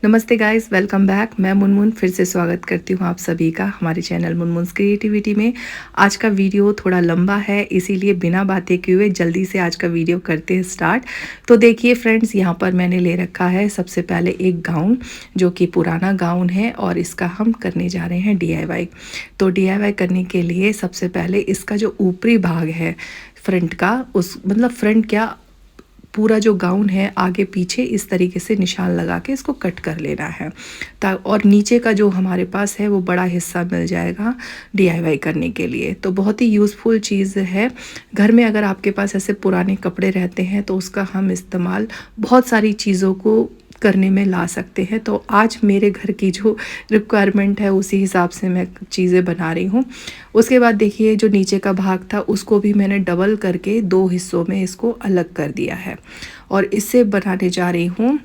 नमस्ते guys, welcome back. मैं मुनमुन फिर से स्वागत करती हूँ आप सभी का हमारे चैनल मुनमुन्स क्रिएटिविटी में। आज का वीडियो थोड़ा लंबा है, इसीलिए बिना बातें किए हुए जल्दी से आज का वीडियो करते हैं स्टार्ट। तो देखिए फ्रेंड्स, यहाँ पर मैंने ले रखा है सबसे पहले एक गाउन, जो कि पुराना गाउन है और इसका हम करने जा रहे हैं DIY। तो DIY करने के लिए सबसे पहले इसका जो ऊपरी भाग है फ्रंट का, उस मतलब फ्रंट क्या, पूरा जो गाउन है आगे पीछे इस तरीके से निशान लगा के इसको कट कर लेना है। और नीचे का जो हमारे पास है वो बड़ा हिस्सा मिल जाएगा DIY करने के लिए। तो बहुत ही यूज़फुल चीज़ है। घर में अगर आपके पास ऐसे पुराने कपड़े रहते हैं तो उसका हम इस्तेमाल बहुत सारी चीज़ों को करने में ला सकते हैं। तो आज मेरे घर की जो रिक्वायरमेंट है उसी हिसाब से मैं चीज़ें बना रही हूँ। उसके बाद देखिए जो नीचे का भाग था उसको भी मैंने डबल करके 2 हिस्सों में इसको अलग कर दिया है और इससे बनाने जा रही हूँ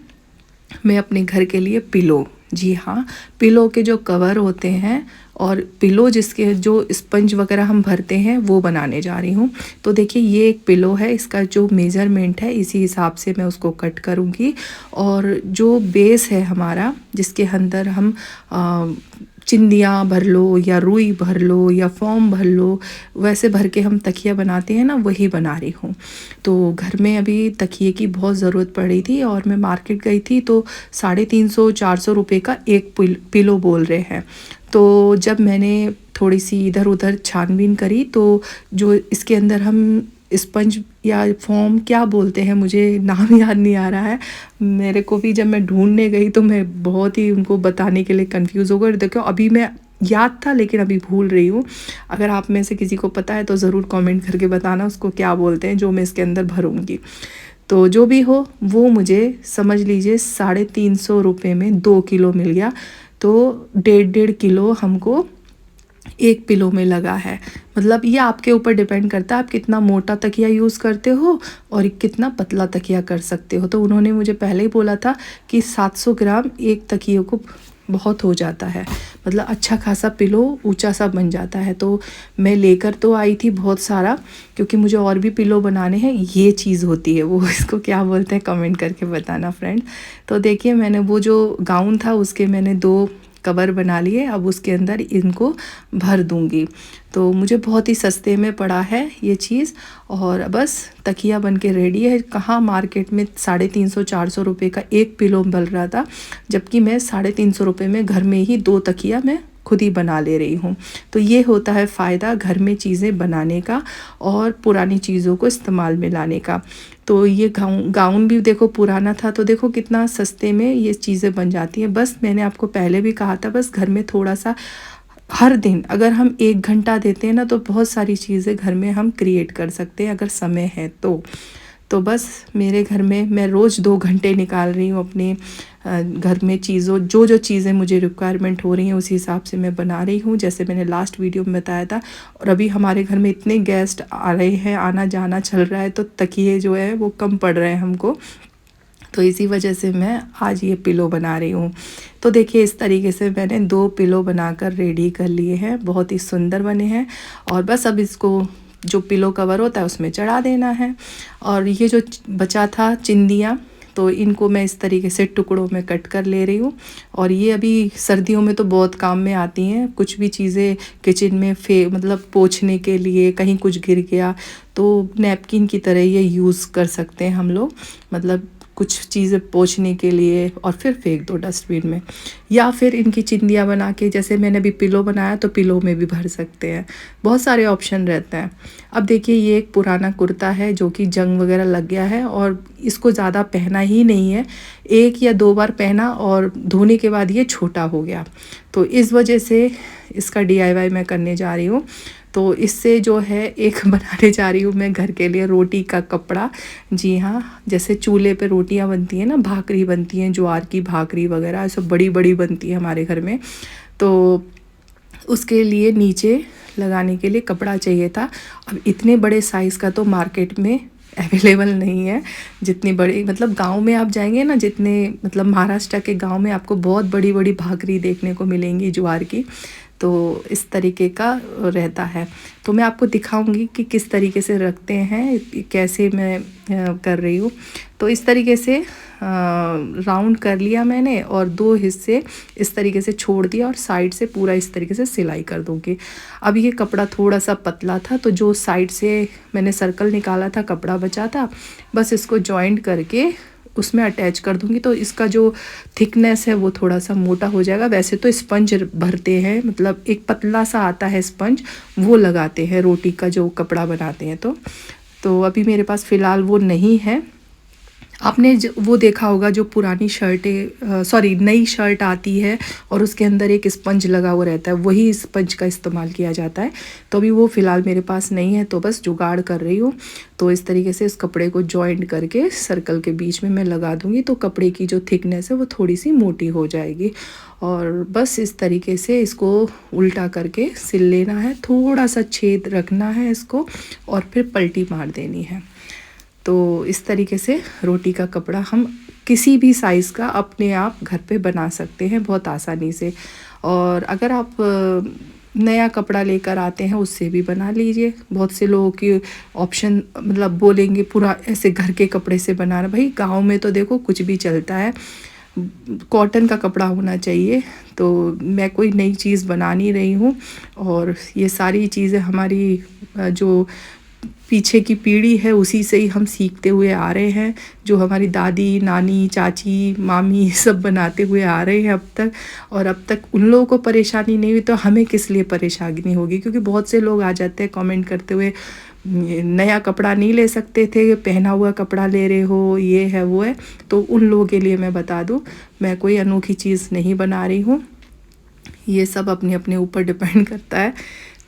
मैं अपने घर के लिए पिलो। जी हाँ, पिलो के जो कवर होते हैं और पिलो जिसके जो स्पंज वगैरह हम भरते हैं वो बनाने जा रही हूँ। तो देखिए ये एक पिलो है, इसका जो मेज़रमेंट है इसी हिसाब से मैं उसको कट करूँगी। और जो बेस है हमारा, जिसके अंदर हम चिंदियाँ भर लो या रुई भर लो या फॉर्म भर लो, वैसे भर के हम तकिया बनाते हैं ना, वही बना रही हूँ। तो घर में अभी तकिए की बहुत ज़रूरत पड़ी थी और मैं मार्केट गई थी तो 350-400 रुपये का एक पिलो बोल रहे हैं। तो जब मैंने थोड़ी सी इधर उधर छानबीन करी तो जो इसके अंदर हम स्पंज या फॉर्म क्या बोलते हैं, मुझे नाम याद नहीं आ रहा है मेरे को भी। जब मैं ढूंढने गई तो मैं बहुत ही उनको बताने के लिए कंफ्यूज हो गई। देखो अभी मैं याद था लेकिन अभी भूल रही हूँ। अगर आप में से किसी को पता है तो ज़रूर कमेंट करके बताना उसको क्या बोलते हैं जो मैं इसके अंदर भरूँगी। तो जो भी हो वो मुझे समझ लीजिए 350 रुपये में 2 किलो मिल गया। तो 1.5 किलो हमको एक पिलो में लगा है। मतलब ये आपके ऊपर डिपेंड करता है आप कितना मोटा तकिया यूज़ करते हो और कितना पतला तकिया कर सकते हो। तो उन्होंने मुझे पहले ही बोला था कि 700 ग्राम एक तकिए को बहुत हो जाता है, मतलब अच्छा खासा पिलो ऊंचा सा बन जाता है। तो मैं लेकर तो आई थी बहुत सारा, क्योंकि मुझे और भी पिलो बनाने हैं। ये चीज़ होती है वो, इसको क्या बोलते हैं कमेंट करके बताना फ्रेंड। तो देखिए मैंने वो जो गाउन था उसके मैंने 2 कवर बना लिए, अब उसके अंदर इनको भर दूंगी। तो मुझे बहुत ही सस्ते में पड़ा है ये चीज़ और बस तकिया बन के रेडी है। कहाँ मार्केट में 350-400 रुपये का एक पिलो मिल रहा था, जबकि मैं 350 रुपये में घर में ही 2 तकिया मैं खुद ही बना ले रही हूँ। तो ये होता है फ़ायदा घर में चीज़ें बनाने का और पुरानी चीज़ों को इस्तेमाल में लाने का। तो ये गाउन भी देखो पुराना था, तो देखो कितना सस्ते में ये चीज़ें बन जाती हैं। बस मैंने आपको पहले भी कहा था, बस घर में थोड़ा सा हर दिन अगर हम 1 घंटा देते हैं ना तो बहुत सारी चीज़ें घर में हम क्रिएट कर सकते हैं अगर समय है तो बस मेरे घर में मैं रोज़ 2 घंटे निकाल रही हूँ अपने घर में चीज़ों जो चीज़ें मुझे रिक्वायरमेंट हो रही हैं उसी हिसाब से मैं बना रही हूँ, जैसे मैंने लास्ट वीडियो में बताया था। और अभी हमारे घर में इतने गेस्ट आ रहे हैं, आना जाना चल रहा है, तो तकिए जो है वो कम पड़ रहे हैं हमको। तो इसी वजह से मैं आज ये पिलो बना रही हूँ। तो देखिए इस तरीके से मैंने 2 पिलो बनाकर रेडी कर लिए हैं, बहुत ही सुंदर बने हैं। और बस अब इसको जो पिलो कवर होता है उसमें चढ़ा देना है। और ये जो बचा था चिंदियाँ, तो इनको मैं इस तरीके से टुकड़ों में कट कर ले रही हूँ। और ये अभी सर्दियों में तो बहुत काम में आती हैं, कुछ भी चीज़ें किचन में मतलब पोंछने के लिए, कहीं कुछ गिर गया तो नैपकिन की तरह ये यूज़ कर सकते हैं हम लोग, मतलब कुछ चीज़ें पोंछने के लिए और फिर फेंक दो डस्टबिन में। या फिर इनकी चिंदियाँ बना के, जैसे मैंने अभी पिलो बनाया तो पिलो में भी भर सकते हैं, बहुत सारे ऑप्शन रहते हैं। अब देखिए ये एक पुराना कुर्ता है जो कि जंग वगैरह लग गया है और इसको ज़्यादा पहना ही नहीं है, 1 या 2 बार पहना और धोने के बाद ये छोटा हो गया। तो इस वजह से इसका DIY मैं करने जा रही हूँ। तो इससे जो है एक बनाने जा रही हूँ मैं घर के लिए रोटी का कपड़ा। जी हाँ, जैसे चूल्हे पे रोटियाँ बनती हैं ना, भाकरी बनती हैं, ज्वार की भाकरी वगैरह सब बड़ी बड़ी बनती है हमारे घर में। तो उसके लिए नीचे लगाने के लिए कपड़ा चाहिए था। अब इतने बड़े साइज़ का तो मार्केट में अवेलेबल नहीं है। जितनी बड़ी, मतलब गांव में आप जाएंगे ना, जितने मतलब महाराष्ट्र के गांव में आपको बहुत बड़ी बड़ी भाकरी देखने को मिलेंगी ज्वार की। तो इस तरीके का रहता है। तो मैं आपको दिखाऊंगी कि किस तरीके से रखते हैं, कैसे मैं कर रही हूँ। तो इस तरीके से राउंड कर लिया मैंने और 2 हिस्से इस तरीके से छोड़ दिया और साइड से पूरा इस तरीके से सिलाई कर दूँगी। अब ये कपड़ा थोड़ा सा पतला था, तो जो साइड से मैंने सर्कल निकाला था, कपड़ा बचा था, बस इसको जॉइंट करके उसमें अटैच कर दूँगी। तो इसका जो थिकनेस है वो थोड़ा सा मोटा हो जाएगा। वैसे तो स्पंज भरते हैं, मतलब एक पतला सा आता है स्पंज, वो लगाते हैं रोटी का जो कपड़ा बनाते हैं। तो अभी मेरे पास फ़िलहाल वो नहीं है। आपने वो देखा होगा जो पुरानी शर्टें, सॉरी नई शर्ट आती है और उसके अंदर एक स्पंज लगा हुआ रहता है, वही स्पंज का इस्तेमाल किया जाता है। तो अभी वो फ़िलहाल मेरे पास नहीं है, तो बस जुगाड़ कर रही हूँ। तो इस तरीके से इस कपड़े को जॉइंट करके सर्कल के बीच में मैं लगा दूँगी, तो कपड़े की जो थिकनेस है वो थोड़ी सी मोटी हो जाएगी। और बस इस तरीके से इसको उल्टा करके सिल लेना है, थोड़ा सा छेद रखना है इसको और फिर पलटी मार देनी है। तो इस तरीके से रोटी का कपड़ा हम किसी भी साइज़ का अपने आप घर पे बना सकते हैं बहुत आसानी से। और अगर आप नया कपड़ा लेकर आते हैं उससे भी बना लीजिए। बहुत से लोगों की ऑप्शन मतलब बोलेंगे पूरा ऐसे घर के कपड़े से बनाना, भाई गांव में तो देखो कुछ भी चलता है, कॉटन का कपड़ा होना चाहिए। तो मैं कोई नई चीज़ बना नहीं रही हूँ, और ये सारी चीज़ें हमारी जो पीछे की पीढ़ी है उसी से ही हम सीखते हुए आ रहे हैं। जो हमारी दादी, नानी, चाची, मामी सब बनाते हुए आ रहे हैं अब तक, और अब तक उन लोगों को परेशानी नहीं हुई तो हमें किस लिए परेशानी होगी। क्योंकि बहुत से लोग आ जाते हैं कमेंट करते हुए, नया कपड़ा नहीं ले सकते थे, पहना हुआ कपड़ा ले रहे हो, ये है वो है। तो उन लोगों के लिए मैं बता दूं, मैं कोई अनोखी चीज़ नहीं बना रही हूँ, ये सब अपने अपने ऊपर डिपेंड करता है।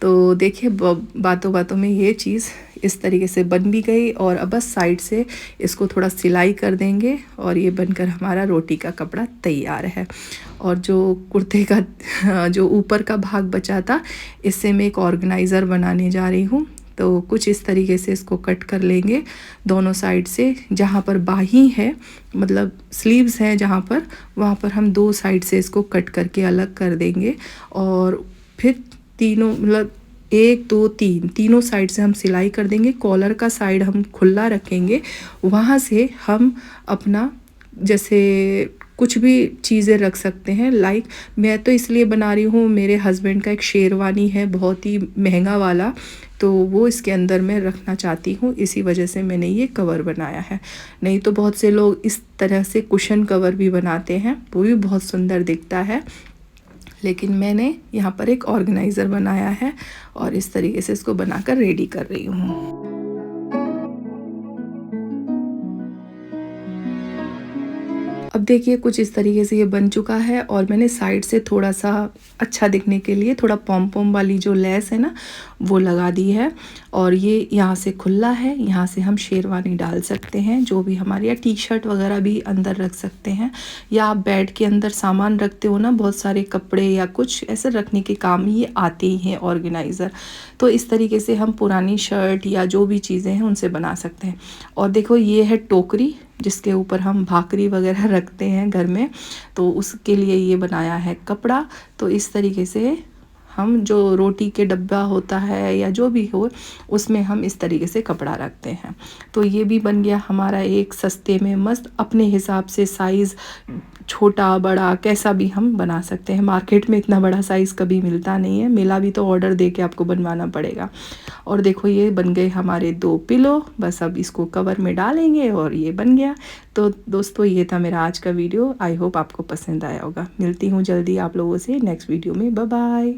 तो देखिए बातों बातों में ये चीज़ इस तरीके से बन भी गई, और अब बस साइड से इसको थोड़ा सिलाई कर देंगे और ये बनकर हमारा रोटी का कपड़ा तैयार है। और जो कुर्ते का जो ऊपर का भाग बचा था, इससे मैं एक ऑर्गेनाइज़र बनाने जा रही हूँ। तो कुछ इस तरीके से इसको कट कर लेंगे दोनों साइड से। जहाँ पर बाही है, मतलब स्लीव्स हैं जहाँ पर, वहाँ पर हम 2 साइड से इसको कट करके अलग कर देंगे। और फिर तीनों मतलब 1 2 3 तीनों साइड से हम सिलाई कर देंगे। कॉलर का साइड हम खुला रखेंगे, वहाँ से हम अपना जैसे कुछ भी चीज़ें रख सकते हैं। लाइक मैं तो इसलिए बना रही हूँ, मेरे हस्बैंड का एक शेरवानी है बहुत ही महंगा वाला, तो वो इसके अंदर मैं रखना चाहती हूँ, इसी वजह से मैंने ये कवर बनाया है। नहीं तो बहुत से लोग इस तरह से कुशन कवर भी बनाते हैं, वो भी बहुत सुंदर दिखता है। लेकिन मैंने यहाँ पर एक ऑर्गेनाइज़र बनाया है और इस तरीके से इसको बनाकर रेडी कर रही हूँ। अब देखिए कुछ इस तरीके से ये बन चुका है, और मैंने साइड से थोड़ा सा अच्छा दिखने के लिए थोड़ा पॉम पॉम वाली जो लेस है ना, वो लगा दी है। और ये यहाँ से खुला है, यहाँ से हम शेरवानी डाल सकते हैं जो भी हमारे, या टी शर्ट वगैरह भी अंदर रख सकते हैं, या आप बेड के अंदर सामान रखते हो ना, बहुत सारे कपड़े या कुछ ऐसे रखने के काम ये आते ही हैं ऑर्गेनाइज़र। तो इस तरीके से हम पुरानी शर्ट या जो भी चीज़ें हैं उनसे बना सकते हैं। और देखो ये है टोकरी जिसके ऊपर हम भाकरी वगैरह रखते हैं घर में, तो उसके लिए ये बनाया है कपड़ा। तो इस तरीके से हम जो रोटी के डब्बा होता है या जो भी हो, उसमें हम इस तरीके से कपड़ा रखते हैं। तो ये भी बन गया हमारा एक सस्ते में मस्त, अपने हिसाब से साइज़ छोटा बड़ा कैसा भी हम बना सकते हैं। मार्केट में इतना बड़ा साइज़ कभी मिलता नहीं है, मिला भी तो ऑर्डर दे के आपको बनवाना पड़ेगा। और देखो ये बन गए हमारे 2 पिलो, बस अब इसको कवर में डालेंगे और ये बन गया। तो दोस्तों ये था मेरा आज का वीडियो, आई होप आपको पसंद आया होगा। मिलती हूँ जल्दी आप लोगों से नेक्स्ट वीडियो में, बाय बाय।